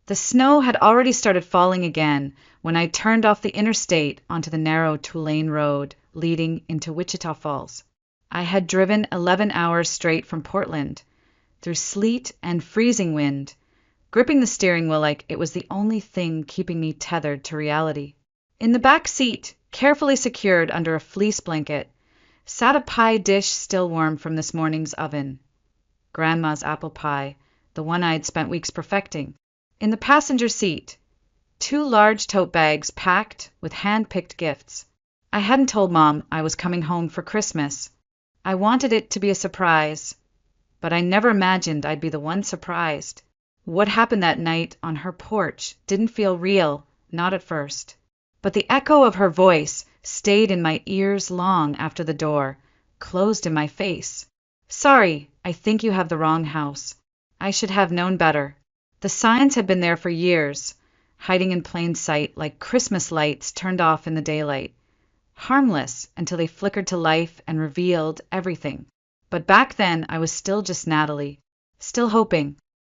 The snow had already started falling again when I turned off the interstate onto the narrow two-lane road leading into Wichita Falls. I had driven 11 hours straight from Portland, through sleet and freezing wind, gripping the steering wheel like it was the only thing keeping me tethered to reality. In the back seat, carefully secured under a fleece blanket, sat a pie dish still warm from this morning's oven. Grandma's apple pie, the one I'd spent weeks perfecting. In the passenger seat, 2 large tote bags packed with hand-picked gifts. I hadn't told Mom I was coming home for Christmas. I wanted it to be a surprise, but I never imagined I'd be the one surprised. What happened that night on her porch didn't feel real, not at first. But the echo of her voice stayed in my ears long after the door closed in my face. "Sorry, I think you have the wrong house." I should have known better. The signs had been there for years, hiding in plain sight like Christmas lights turned off in the daylight. Harmless until they flickered to life and revealed everything. But back then I was still just Natalie, still hoping,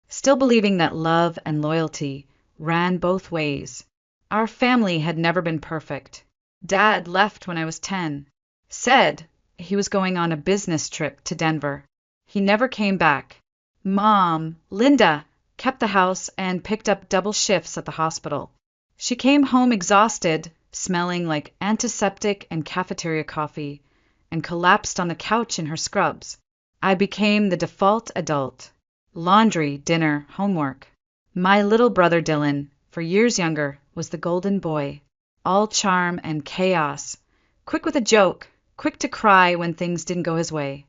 still believing that love and loyalty ran both ways. Our family had never been perfect. Dad left when I was 10. Said he was going on a business trip to Denver. He never came back. Mom, Linda, kept the house and picked up double shifts at the hospital. She came home exhausted, smelling like antiseptic and cafeteria coffee, and collapsed on the couch in her scrubs. I became the default adult. Laundry, dinner, homework. My little brother Dylan, for years younger, was the golden boy. All charm and chaos. Quick with a joke, quick to cry when things didn't go his way.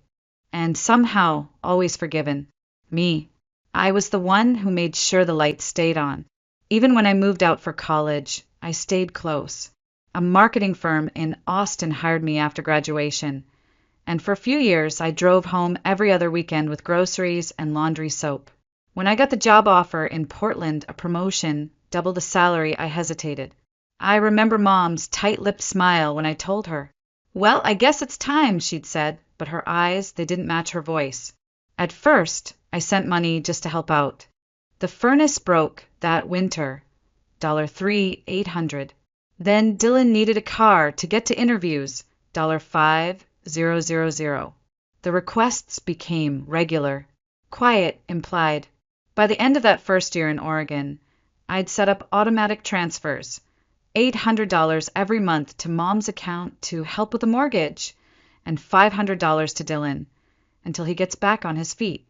And somehow always forgiven. Me. I was the one who made sure the lights stayed on. Even when I moved out for college, I stayed close. A marketing firm in Austin hired me after graduation, and for a few years I drove home every other weekend with groceries and laundry soap. When I got the job offer in Portland, a promotion, double the salary, I hesitated. I remember Mom's tight-lipped smile when I told her. "Well, I guess it's time," she'd said, but her eyes, they didn't match her voice. At first, I sent money just to help out. The furnace broke that winter, $3,800. Then Dylan needed a car to get to interviews, $5,000. The requests became regular, quiet, implied. By the end of that first year in Oregon, I'd set up automatic transfers, $800 every month to Mom's account to help with the mortgage, and $500 to Dylan, until he gets back on his feet.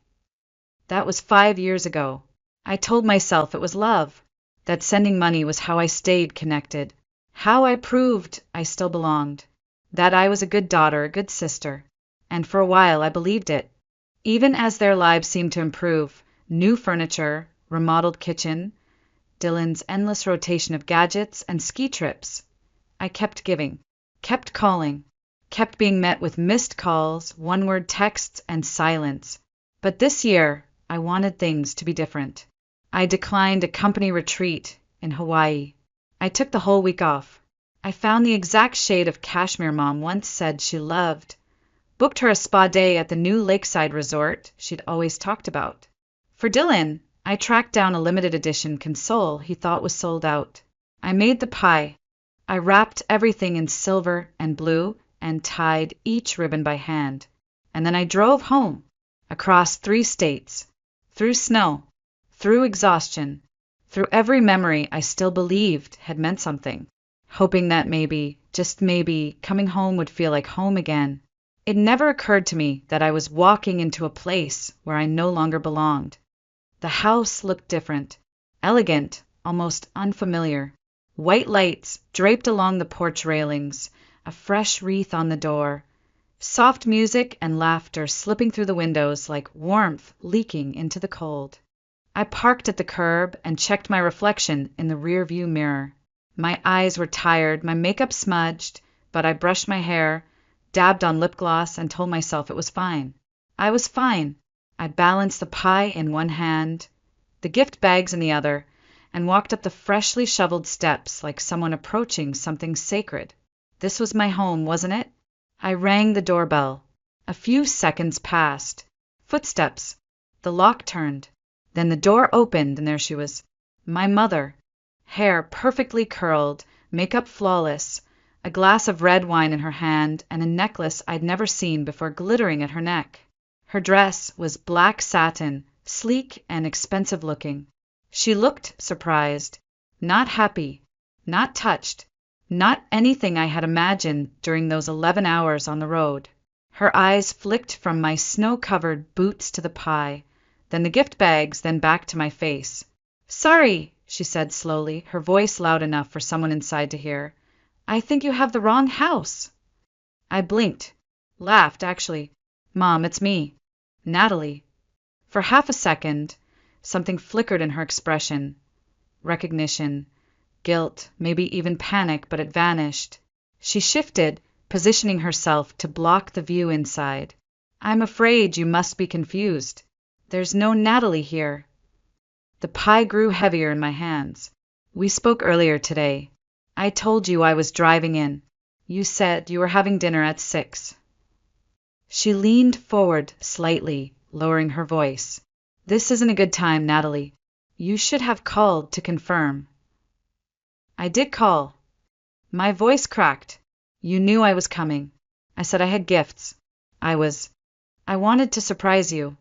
That was 5 years ago. I told myself it was love, that sending money was how I stayed connected, how I proved I still belonged, that I was a good daughter, a good sister. And for a while I believed it. Even as their lives seemed to improve, new furniture, remodeled kitchen, Dylan's endless rotation of gadgets and ski trips, I kept giving, kept calling, kept being met with missed calls, one-word texts, and silence. But this year, I wanted things to be different. I declined a company retreat in Hawaii. I took the whole week off. I found the exact shade of cashmere Mom once said she loved. Booked her a spa day at the new lakeside resort she'd always talked about. For Dylan, I tracked down a limited edition console he thought was sold out. I made the pie. I wrapped everything in silver and blue and tied each ribbon by hand. And then I drove home, across 3 states, through snow, through exhaustion, through every memory I still believed had meant something, hoping that maybe, just maybe, coming home would feel like home again. It never occurred to me that I was walking into a place where I no longer belonged. The house looked different, elegant, almost unfamiliar. White lights draped along the porch railings, a fresh wreath on the door, soft music and laughter slipping through the windows like warmth leaking into the cold. I parked at the curb and checked my reflection in the rearview mirror. My eyes were tired, my makeup smudged, but I brushed my hair, dabbed on lip gloss, and told myself it was fine. I was fine. I balanced the pie in one hand, the gift bags in the other, and walked up the freshly shoveled steps like someone approaching something sacred. This was my home, wasn't it? I rang the doorbell. A few seconds passed. Footsteps. The lock turned. Then the door opened, and there she was. My mother. Hair perfectly curled, makeup flawless, a glass of red wine in her hand, and a necklace I'd never seen before glittering at her neck. Her dress was black satin, sleek and expensive looking. She looked surprised, not happy, not touched, not anything I had imagined during those 11 hours on the road. Her eyes flicked from my snow-covered boots to the pie, then the gift bags, then back to my face. "Sorry," she said slowly, her voice loud enough for someone inside to hear. "I think you have the wrong house." I blinked. Laughed, actually. "Mom, it's me. Natalie." For half a second, something flickered in her expression. Recognition, guilt, maybe even panic, but it vanished. She shifted, positioning herself to block the view inside. "I'm afraid you must be confused. There's no Natalie here." The pie grew heavier in my hands. "We spoke earlier today. I told you I was driving in. You said you were having dinner at 6. She leaned forward slightly, lowering her voice. "This isn't a good time, Natalie. You should have called to confirm." "I did call." My voice cracked. "You knew I was coming. I said I had gifts. I wanted to surprise you."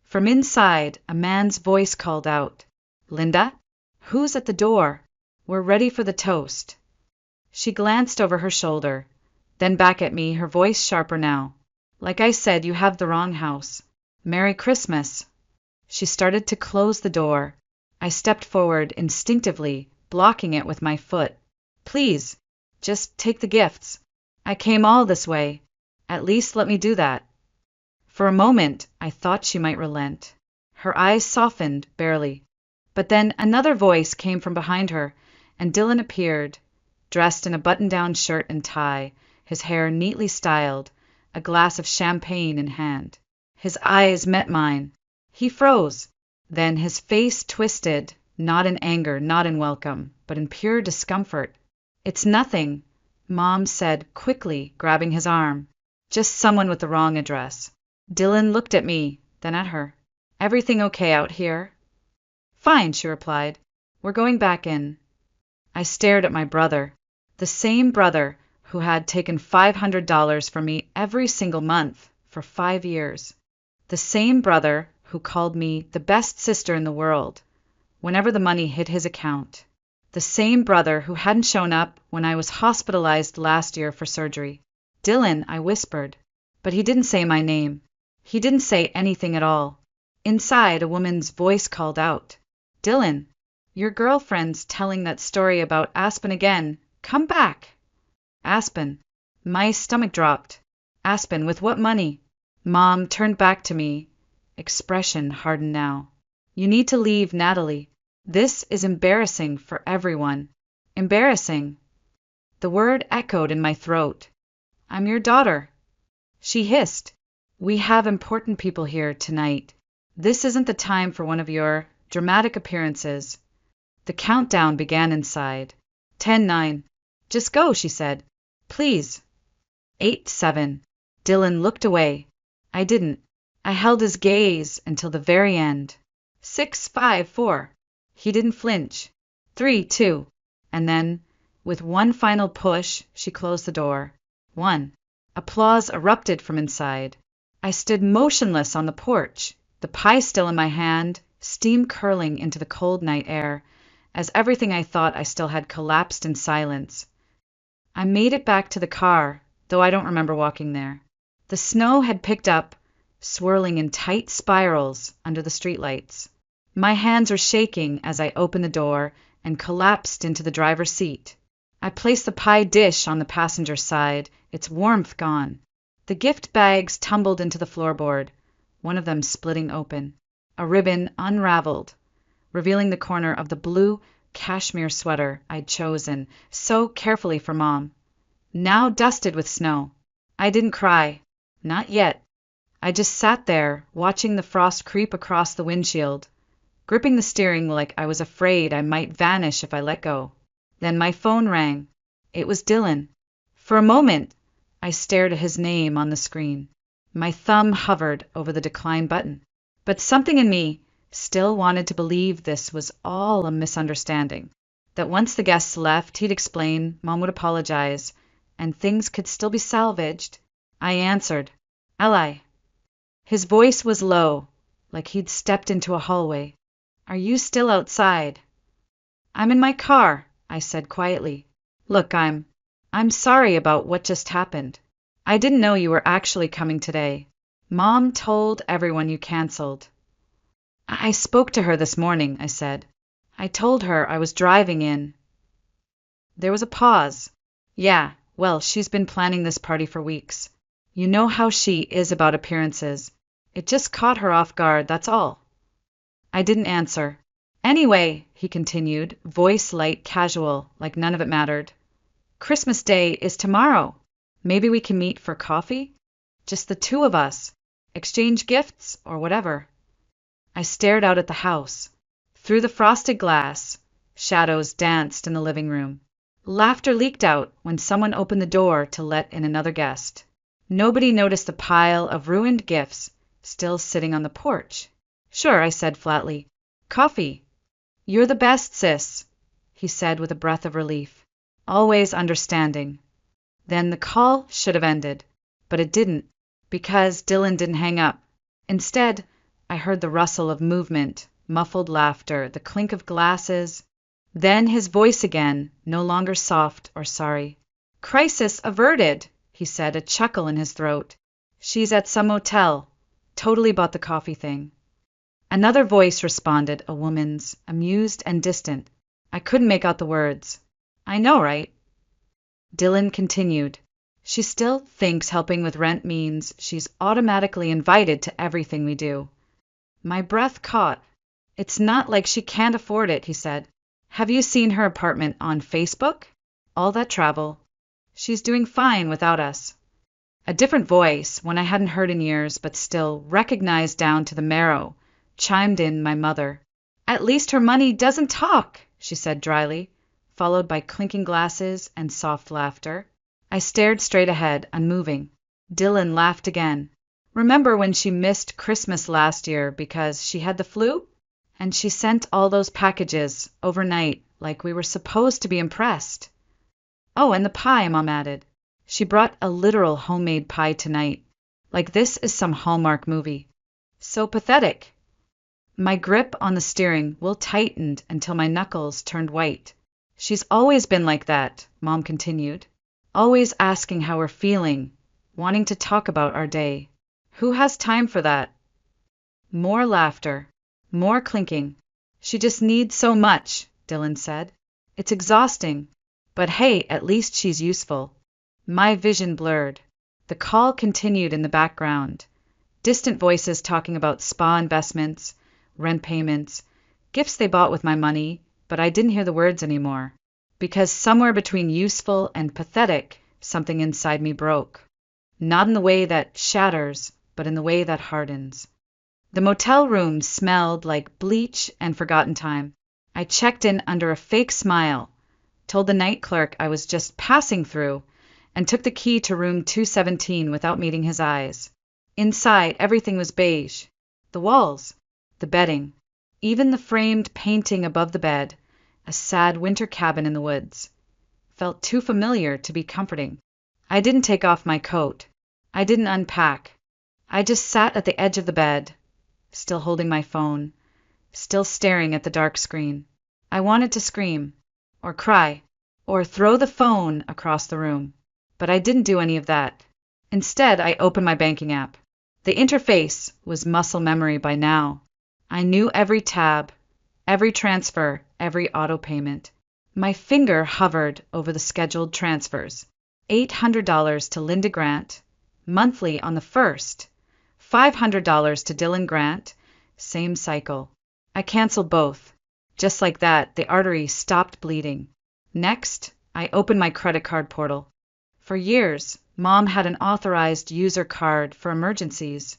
From inside, a man's voice called out, "Linda? Who's at the door? We're ready for the toast." She glanced over her shoulder, then back at me, her voice sharper now. "Like I said, you have the wrong house. Merry Christmas." She started to close the door. I stepped forward instinctively, blocking it with my foot. "Please, just take the gifts. I came all this way. At least let me do that." For a moment, I thought she might relent. Her eyes softened, barely. But then another voice came from behind her, and Dylan appeared, dressed in a button-down shirt and tie, his hair neatly styled, a glass of champagne in hand. His eyes met mine. He froze. Then his face twisted, not in anger, not in welcome, but in pure discomfort. "It's nothing," Mom said quickly, grabbing his arm. "Just someone with the wrong address." Dylan looked at me, then at her. "Everything okay out here?" "Fine," she replied. "We're going back in." I stared at my brother, the same brother who had taken $500 from me every single month for 5 years. The same brother who called me the best sister in the world whenever the money hit his account. The same brother who hadn't shown up when I was hospitalized last year for surgery. "Dylan," I whispered. But he didn't say my name. He didn't say anything at all. Inside, a woman's voice called out, "Dylan, your girlfriend's telling that story about Aspen again. Come back." Aspen. My stomach dropped. Aspen, with what money? Mom turned back to me, expression hardened now. "You need to leave, Natalie. This is embarrassing for everyone." Embarrassing. The word echoed in my throat. "I'm your daughter." She hissed, "We have important people here tonight. This isn't the time for one of your dramatic appearances." The countdown began inside. 10-9. "Just go," she said. "Please." 8-7. Dylan looked away. I didn't. I held his gaze until the very end. 6-5-4. He didn't flinch. 3-2. And then, with one final push, she closed the door. 1. Applause erupted from inside. I stood motionless on the porch, the pie still in my hand, steam curling into the cold night air, as everything I thought I still had collapsed in silence. I made it back to the car, though I don't remember walking there. The snow had picked up, swirling in tight spirals under the streetlights. My hands were shaking as I opened the door and collapsed into the driver's seat. I placed the pie dish on the passenger side, its warmth gone. The gift bags tumbled into the floorboard, one of them splitting open. A ribbon unraveled, revealing the corner of the blue cashmere sweater I'd chosen so carefully for Mom, now dusted with snow. I didn't cry. Not yet. I just sat there, watching the frost creep across the windshield, gripping the steering like I was afraid I might vanish if I let go. Then my phone rang. It was Dylan. For a moment, I stared at his name on the screen. My thumb hovered over the decline button. But something in me, Still wanted to believe this was all a misunderstanding. That once the guests left, he'd explain, Mom would apologize, and things could still be salvaged. I answered, Eli. His voice was low, like he'd stepped into a hallway. Are you still outside? I'm in my car, I said quietly. Look, I'm sorry about what just happened. I didn't know you were actually coming today. Mom told everyone you canceled. I spoke to her this morning, I said. I told her I was driving in. There was a pause. Yeah, well, she's been planning this party for weeks. You know how she is about appearances. It just caught her off guard, that's all. I didn't answer. Anyway, he continued, voice light, casual, like none of it mattered. Christmas Day is tomorrow. Maybe we can meet for coffee? Just the two of us. Exchange gifts or whatever. I stared out at the house. Through the frosted glass, shadows danced in the living room. Laughter leaked out when someone opened the door to let in another guest. Nobody noticed the pile of ruined gifts still sitting on the porch. Sure, I said flatly. Coffee. You're the best, sis, he said with a breath of relief. Always understanding. Then the call should have ended, but it didn't, because Dylan didn't hang up. Instead, I heard the rustle of movement, muffled laughter, the clink of glasses. Then his voice again, no longer soft or sorry. Crisis averted, he said, a chuckle in his throat. She's at some motel. Totally bought the coffee thing. Another voice responded, a woman's, amused and distant. I couldn't make out the words. I know, right? Dylan continued. She still thinks helping with rent means she's automatically invited to everything we do. My breath caught. It's not like she can't afford it, he said. Have you seen her apartment on Facebook? All that travel. She's doing fine without us. A different voice, one I hadn't heard in years, but still recognized down to the marrow, chimed in, my mother. At least her money doesn't talk, she said dryly, followed by clinking glasses and soft laughter. I stared straight ahead, unmoving. Dylan laughed again. Remember when she missed Christmas last year because she had the flu? And she sent all those packages overnight like we were supposed to be impressed. Oh, and the pie, Mom added. She brought a literal homemade pie tonight, like this is some Hallmark movie. So pathetic. My grip on the steering wheel tightened until my knuckles turned white. She's always been like that, Mom continued. Always asking how we're feeling, wanting to talk about our day. Who has time for that? More laughter. More clinking. She just needs so much, Dylan said. It's exhausting. But hey, at least she's useful. My vision blurred. The call continued in the background. Distant voices talking about spa investments, rent payments, gifts they bought with my money, but I didn't hear the words anymore. Because somewhere between useful and pathetic, something inside me broke. Not in the way that shatters, but in the way that hardens. The motel room smelled like bleach and forgotten time. I checked in under a fake smile, told the night clerk I was just passing through, and took the key to room 217 without meeting his eyes. Inside, everything was beige. The walls, the bedding, even the framed painting above the bed, a sad winter cabin in the woods, felt too familiar to be comforting. I didn't take off my coat. I didn't unpack. I just sat at the edge of the bed, still holding my phone, still staring at the dark screen. I wanted to scream, or cry, or throw the phone across the room, but I didn't do any of that. Instead, I opened my banking app. The interface was muscle memory by now. I knew every tab, every transfer, every auto payment. My finger hovered over the scheduled transfers. $800 to Linda Grant, monthly on the 1st. $500 to Dylan Grant, same cycle. I canceled both. Just like that, the artery stopped bleeding. Next, I opened my credit card portal. For years, Mom had an authorized user card for emergencies.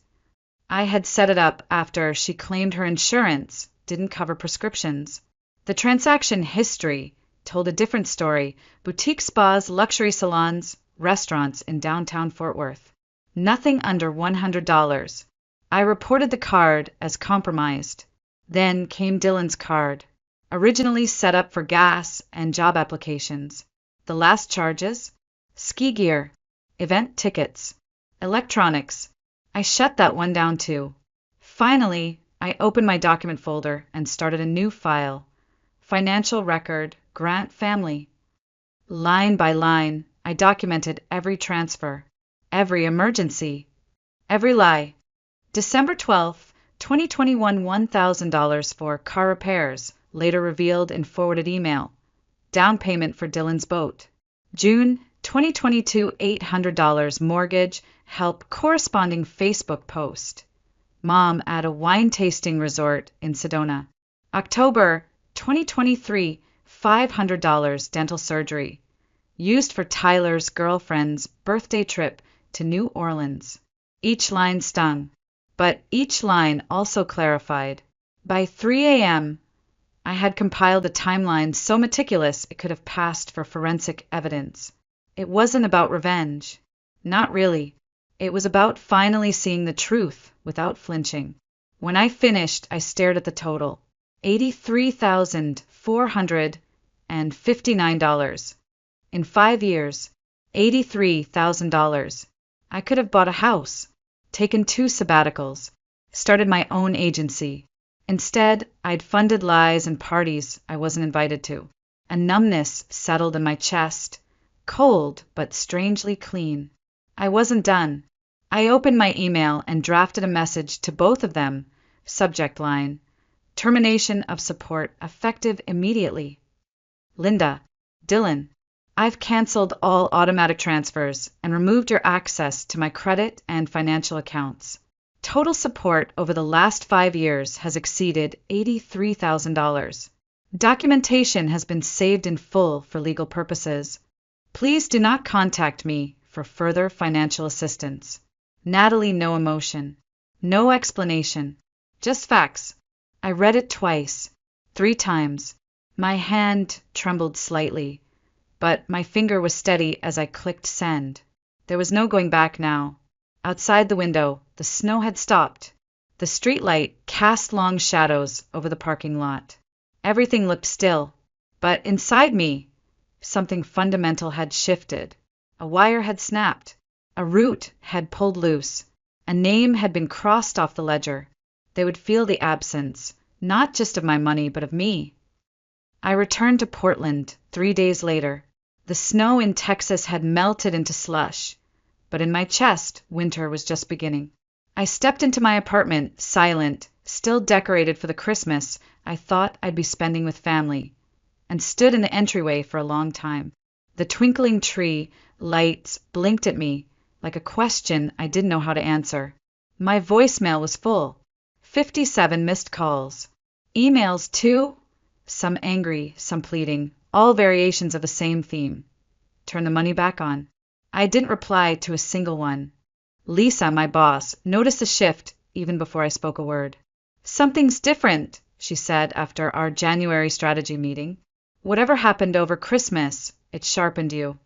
I had set it up after she claimed her insurance didn't cover prescriptions. The transaction history told a different story: boutique spas, luxury salons, restaurants in downtown Fort Worth. Nothing under $100. I reported the card as compromised. Then came Dylan's card, originally set up for gas and job applications. The last charges? Ski gear, event tickets, electronics. I shut that one down too. Finally, I opened my document folder and started a new file. Financial record, grant family. Line by line, I documented every transfer, every emergency, every lie. December 12th, 2021, $1,000 for car repairs, later revealed in forwarded email. Down payment for Dylan's boat. June 2022, $800 mortgage, help corresponding Facebook post. Mom at a wine tasting resort in Sedona. October 2023, $500 dental surgery. Used for Tyler's girlfriend's birthday trip to New Orleans. Each line stung, but each line also clarified. By 3 a.m., I had compiled a timeline so meticulous it could have passed for forensic evidence. It wasn't about revenge. Not really. It was about finally seeing the truth without flinching. When I finished, I stared at the total. $83,459. In 5 years, $83,000. I could have bought a house, taken 2 sabbaticals, started my own agency. Instead, I'd funded lies and parties I wasn't invited to. A numbness settled in my chest, cold but strangely clean. I wasn't done. I opened my email and drafted a message to both of them. Subject line: termination of support effective immediately. Linda, Dylan, I've canceled all automatic transfers and removed your access to my credit and financial accounts. Total support over the last 5 years has exceeded $83,000. Documentation has been saved in full for legal purposes. Please do not contact me for further financial assistance. Natalie, no emotion, no explanation, just facts. I read it twice, 3 times. My hand trembled slightly, but my finger was steady as I clicked send. There was no going back now. Outside the window, the snow had stopped. The streetlight cast long shadows over the parking lot. Everything looked still, but inside me, something fundamental had shifted. A wire had snapped. A root had pulled loose. A name had been crossed off the ledger. They would feel the absence, not just of my money, but of me. I returned to Portland 3 days later. The snow in Texas had melted into slush, but in my chest, winter was just beginning. I stepped into my apartment, silent, still decorated for the Christmas I thought I'd be spending with family, and stood in the entryway for a long time. The twinkling tree lights blinked at me like a question I didn't know how to answer. My voicemail was full. 57 missed calls. Emails too? Some angry, some pleading, all variations of the same theme. Turn the money back on. I didn't reply to a single one. Lisa, my boss, noticed a shift even before I spoke a word. Something's different, she said after our January strategy meeting. Whatever happened over Christmas, it sharpened you.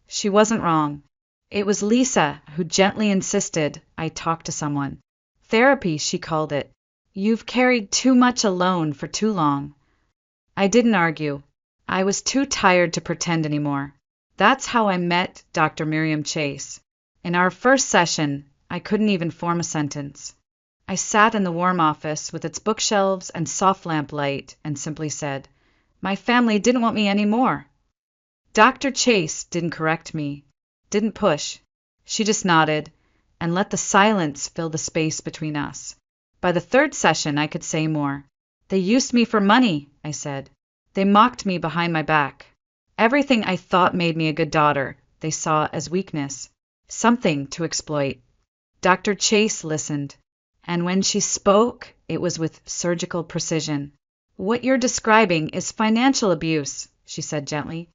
She wasn't wrong. It was Lisa who gently insisted I talk to someone. Therapy, she called it. You've carried too much alone for too long. I didn't argue. I was too tired to pretend anymore. That's how I met Dr. Miriam Chase. In our first session, I couldn't even form a sentence. I sat in the warm office with its bookshelves and soft lamp light and simply said, "My family didn't want me anymore." Dr. Chase didn't correct me, didn't push. She just nodded and let the silence fill the space between us. By the 3rd session, I could say more. They used me for money, I said. They mocked me behind my back. Everything I thought made me a good daughter, they saw as weakness, something to exploit. Dr. Chase listened, and when she spoke, it was with surgical precision. What you're describing is financial abuse, she said gently,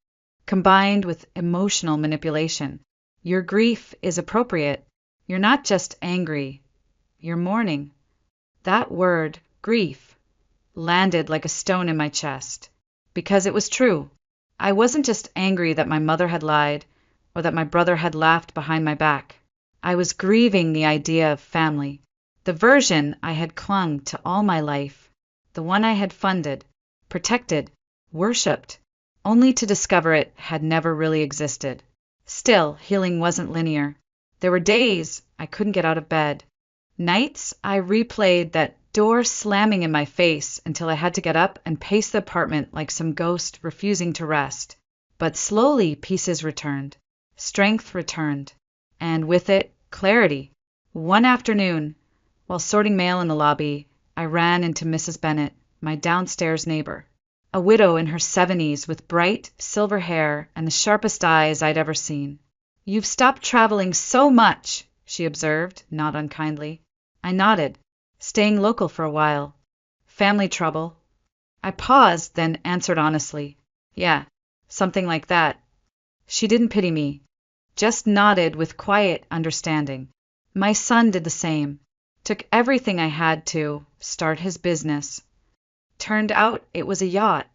combined with emotional manipulation. Your grief is appropriate. You're not just angry. You're mourning. That word, grief, landed like a stone in my chest, because it was true. I wasn't just angry that my mother had lied or that my brother had laughed behind my back. I was grieving the idea of family, the version I had clung to all my life, the one I had funded, protected, worshipped, only to discover it had never really existed. Still, healing wasn't linear. There were days I couldn't get out of bed. Nights I replayed that door slamming in my face until I had to get up and pace the apartment like some ghost refusing to rest. But slowly pieces returned. Strength returned. And with it, clarity. One afternoon, while sorting mail in the lobby, I ran into Mrs. Bennet, my downstairs neighbor. A widow in her 70s with bright, silver hair and the sharpest eyes I'd ever seen. "You've stopped traveling so much," she observed, not unkindly. I nodded, staying local for a while. "Family trouble." I paused, then answered honestly, "Yeah, something like that." She didn't pity me, just nodded with quiet understanding. My son did the same. Took everything I had to start his business. Turned out it was a yacht.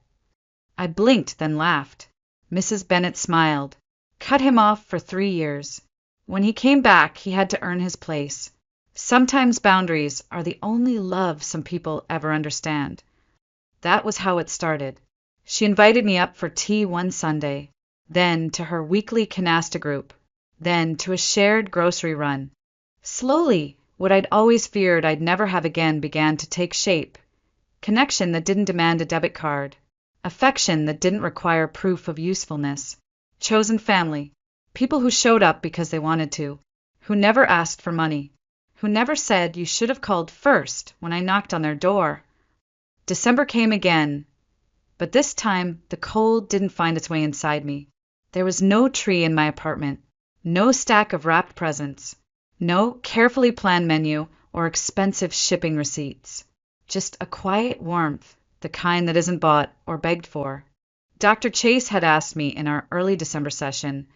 I blinked, then laughed. Mrs. Bennet smiled. Cut him off for 3 years. When he came back, he had to earn his place. Sometimes boundaries are the only love some people ever understand. That was how it started. She invited me up for tea one Sunday, then to her weekly canasta group, then to a shared grocery run. Slowly, what I'd always feared I'd never have again began to take shape. Connection that didn't demand a debit card. Affection that didn't require proof of usefulness. Chosen family. People who showed up because they wanted to. Who never asked for money. Who never said you should have called first when I knocked on their door. December came again, but this time the cold didn't find its way inside me. There was no tree in my apartment. No stack of wrapped presents. No carefully planned menu or expensive shipping receipts. Just a quiet warmth, the kind that isn't bought or begged for. Dr. Chase had asked me in our early December session,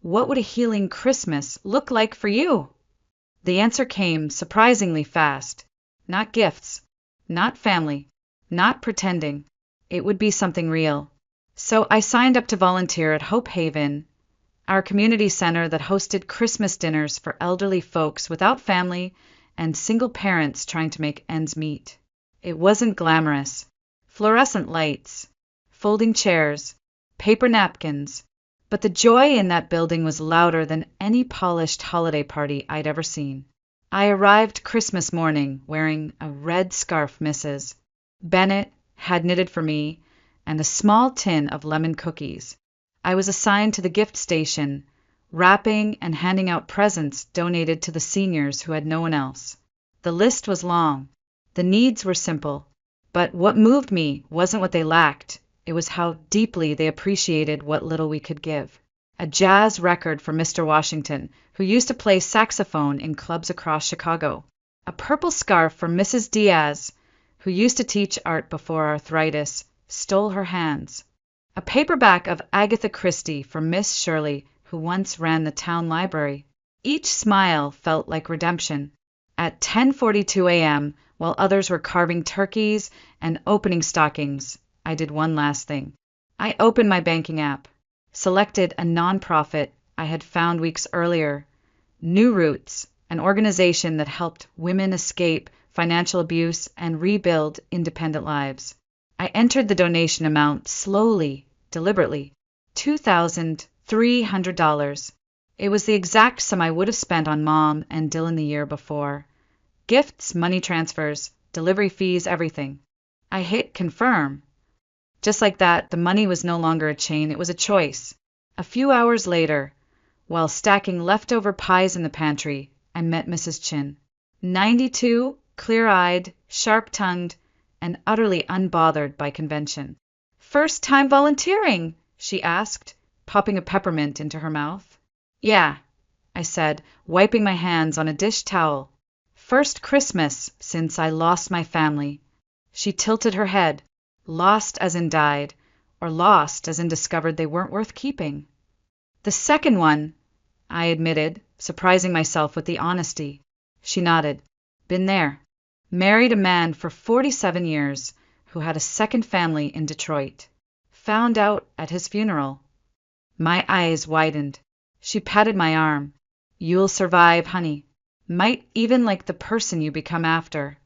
"What would a healing Christmas look like for you?" The answer came surprisingly fast. Not gifts, not family, not pretending. It would be something real. So I signed up to volunteer at Hope Haven, our community center that hosted Christmas dinners for elderly folks without family and single parents trying to make ends meet. It wasn't glamorous. Fluorescent lights, folding chairs, paper napkins, but the joy in that building was louder than any polished holiday party I'd ever seen. I arrived Christmas morning wearing a red scarf Mrs. Bennet had knitted for me and a small tin of lemon cookies. I was assigned to the gift station, wrapping and handing out presents donated to the seniors who had no one else. The list was long. The needs were simple. But what moved me wasn't what they lacked. It was how deeply they appreciated what little we could give. A jazz record for Mr. Washington, who used to play saxophone in clubs across Chicago. A purple scarf for Mrs. Diaz, who used to teach art before arthritis, stole her hands. A paperback of Agatha Christie for Miss Shirley, who once ran the town library. Each smile felt like redemption. At 10:42 a.m., while others were carving turkeys and opening stockings, I did one last thing. I opened my banking app, selected a nonprofit I had found weeks earlier, New Roots, an organization that helped women escape financial abuse and rebuild independent lives. I entered the donation amount slowly, deliberately, $2,300. It was the exact sum I would have spent on Mom and Dylan the year before. Gifts, money transfers, delivery fees, everything. I hit confirm. Just like that, the money was no longer a chain, it was a choice. A few hours later, while stacking leftover pies in the pantry, I met Mrs. Chin. 92, clear-eyed, sharp-tongued, and utterly unbothered by convention. "First time volunteering?" she asked, popping a peppermint into her mouth. "Yeah," I said, wiping my hands on a dish towel. "First Christmas since I lost my family." She tilted her head. Lost as in died, or lost as in discovered they weren't worth keeping. "The second one," I admitted, surprising myself with the honesty. She nodded. "Been there. Married a man for 47 years who had a second family in Detroit. Found out at his funeral." My eyes widened. She patted my arm. "You'll survive, honey. Might even like the person you become after."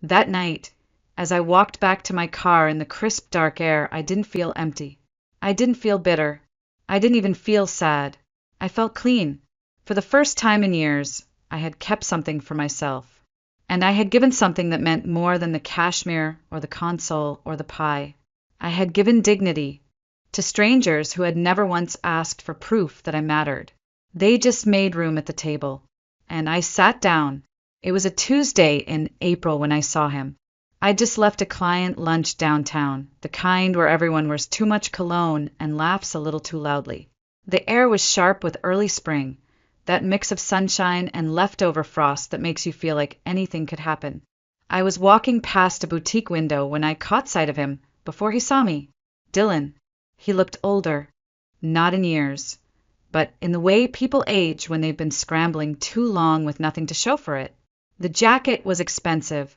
That night, As I walked back to my car in the crisp, dark air, I didn't feel empty. I didn't feel bitter. I didn't even feel sad. I felt clean. For the first time in years, I had kept something for myself. And I had given something that meant more than the cashmere or the console or the pie. I had given dignity to strangers who had never once asked for proof that I mattered. They just made room at the table. And I sat down. It was a Tuesday in April when I saw him. I'd just left a client lunch downtown, the kind where everyone wears too much cologne and laughs a little too loudly. The air was sharp with early spring, that mix of sunshine and leftover frost that makes you feel like anything could happen. I was walking past a boutique window when I caught sight of him before he saw me. Dylan. He looked older, not in years, but in the way people age when they've been scrambling too long with nothing to show for it. The jacket was expensive,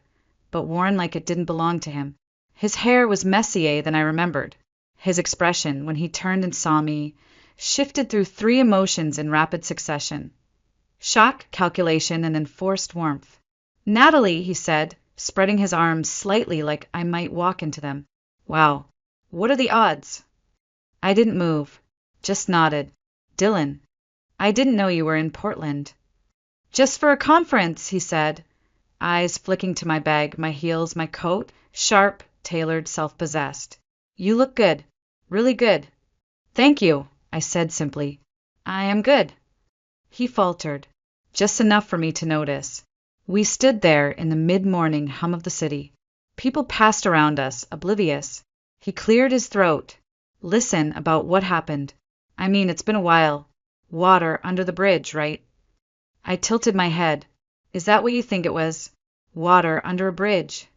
but worn like it didn't belong to him. His hair was messier than I remembered. His expression, when he turned and saw me, shifted through 3 emotions in rapid succession: shock, calculation, and enforced warmth. "Natalie," he said, spreading his arms slightly like I might walk into them. "Wow, what are the odds?" I didn't move, just nodded. "Dylan, I didn't know you were in Portland." "Just for a conference," he said, eyes flicking to my bag, my heels, my coat, sharp, tailored, self-possessed. "You look good, really good." "Thank you," I said simply. "I am good." He faltered, just enough for me to notice. We stood there in the mid-morning hum of the city. People passed around us, oblivious. He cleared his throat. "Listen, about what happened. I mean, it's been a while. Water under the bridge, right?" I tilted my head. "Is that what you think it was? Water under a bridge?"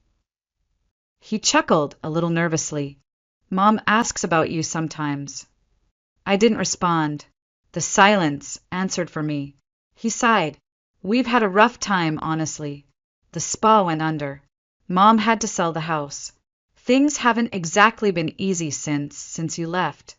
He chuckled a little nervously. "Mom asks about you sometimes." I didn't respond. The silence answered for me. He sighed. "We've had a rough time, honestly. The spa went under. Mom had to sell the house. Things haven't exactly been easy since you left."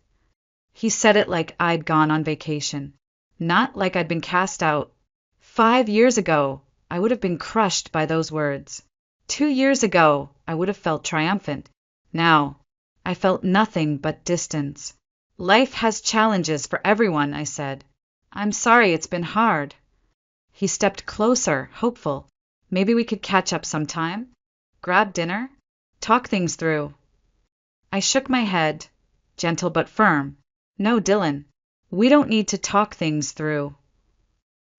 He said it like I'd gone on vacation, not like I'd been cast out. 5 years ago, I would have been crushed by those words. 2 years ago, I would have felt triumphant. Now, I felt nothing but distance. "Life has challenges for everyone," I said. "I'm sorry it's been hard." He stepped closer, hopeful. "Maybe we could catch up sometime? Grab dinner? Talk things through." I shook my head, gentle but firm. "No, Dylan, we don't need to talk things through."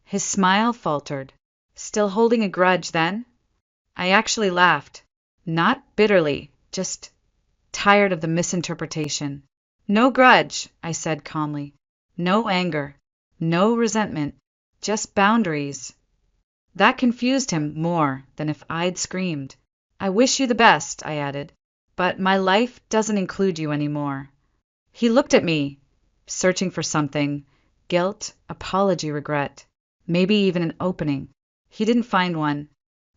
His smile faltered. "Still holding a grudge, then?" I actually laughed. Not bitterly, just tired of the misinterpretation. "No grudge," I said calmly. "No anger. No resentment. Just boundaries." That confused him more than if I'd screamed. "I wish you the best," I added, "but my life doesn't include you anymore." He looked at me, searching for something: guilt, apology, regret, maybe even an opening. He didn't find one.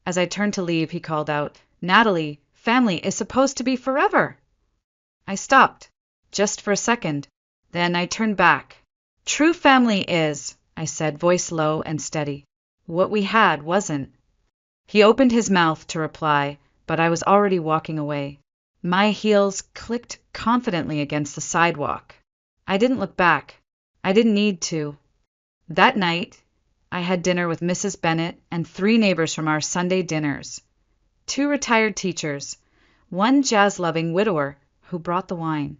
As I turned to leave, he called out, "Natalie, family is supposed to be forever." I stopped, just for a second. Then I turned back. "True family is," I said, voice low and steady. "What we had wasn't." He opened his mouth to reply, but I was already walking away. My heels clicked confidently against the sidewalk. I didn't look back. I didn't need to. That night, I had dinner with Mrs. Bennet and 3 neighbors from our Sunday dinners. 2 retired teachers, 1 jazz-loving widower who brought the wine.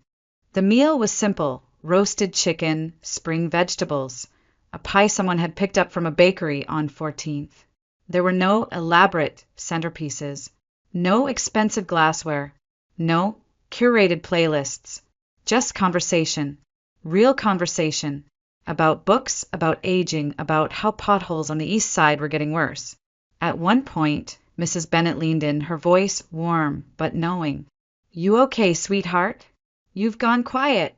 The meal was simple: roasted chicken, spring vegetables, a pie someone had picked up from a bakery on 14th. There were no elaborate centerpieces, no expensive glassware, no curated playlists, just conversation, real conversation, about books, about aging, about how potholes on the east side were getting worse. At one point, Mrs. Bennet leaned in, her voice warm but knowing. "You okay, sweetheart? You've gone quiet."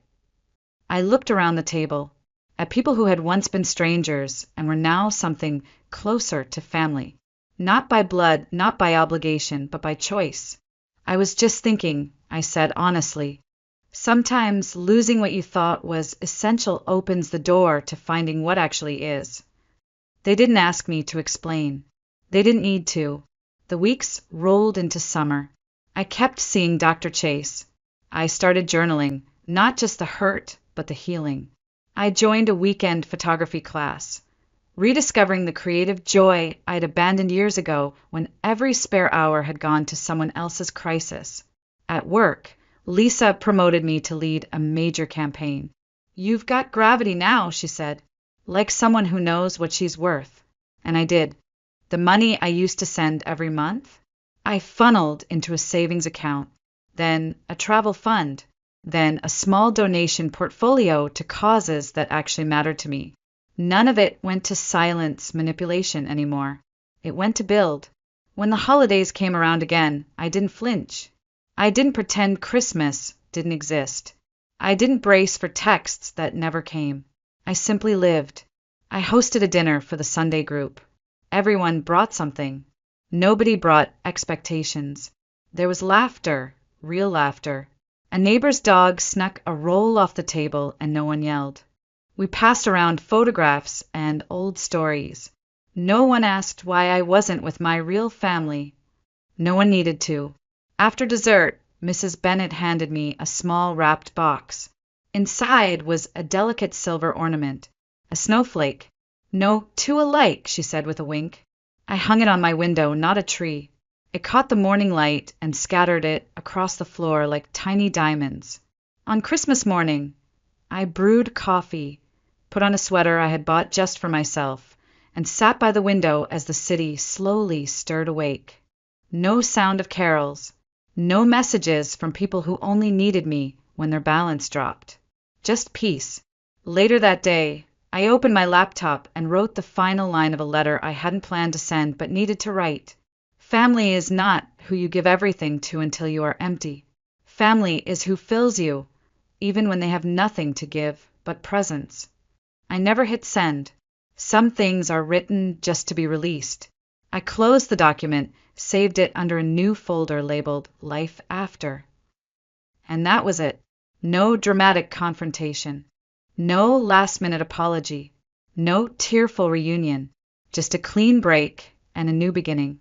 I looked around the table, at people who had once been strangers and were now something closer to family. Not by blood, not by obligation, but by choice. "I was just thinking," I said honestly. "Sometimes losing what you thought was essential opens the door to finding what actually is." They didn't ask me to explain. They didn't need to. The weeks rolled into summer. I kept seeing Dr. Chase. I started journaling, not just the hurt, but the healing. I joined a weekend photography class, rediscovering the creative joy I'd abandoned years ago when every spare hour had gone to someone else's crisis. At work, Lisa promoted me to lead a major campaign. "You've got gravity now," she said, like someone who knows what she's worth. And I did. The money I used to send every month, I funneled into a savings account, then a travel fund, then a small donation portfolio to causes that actually mattered to me. None of it went to silence manipulation anymore. It went to build. When the holidays came around again, I didn't flinch. I didn't pretend Christmas didn't exist. I didn't brace for texts that never came. I simply lived. I hosted a dinner for the Sunday group. Everyone brought something. Nobody brought expectations. There was laughter, real laughter. A neighbor's dog snuck a roll off the table and no one yelled. We passed around photographs and old stories. No one asked why I wasn't with my real family. No one needed to. After dessert, Mrs. Bennet handed me a small wrapped box. Inside was a delicate silver ornament, a snowflake. "No, two alike," she said with a wink. I hung it on my window, not a tree. It caught the morning light and scattered it across the floor like tiny diamonds. On Christmas morning, I brewed coffee, put on a sweater I had bought just for myself, and sat by the window as the city slowly stirred awake. No sound of carols, no messages from people who only needed me when their balance dropped. Just peace. Later that day, I opened my laptop and wrote the final line of a letter I hadn't planned to send but needed to write. Family is not who you give everything to until you are empty. Family is who fills you, even when they have nothing to give but presence. I never hit send. Some things are written just to be released. I closed the document, saved it under a new folder labeled Life After. And that was it. No dramatic confrontation. No last-minute apology. No tearful reunion. Just a clean break and a new beginning.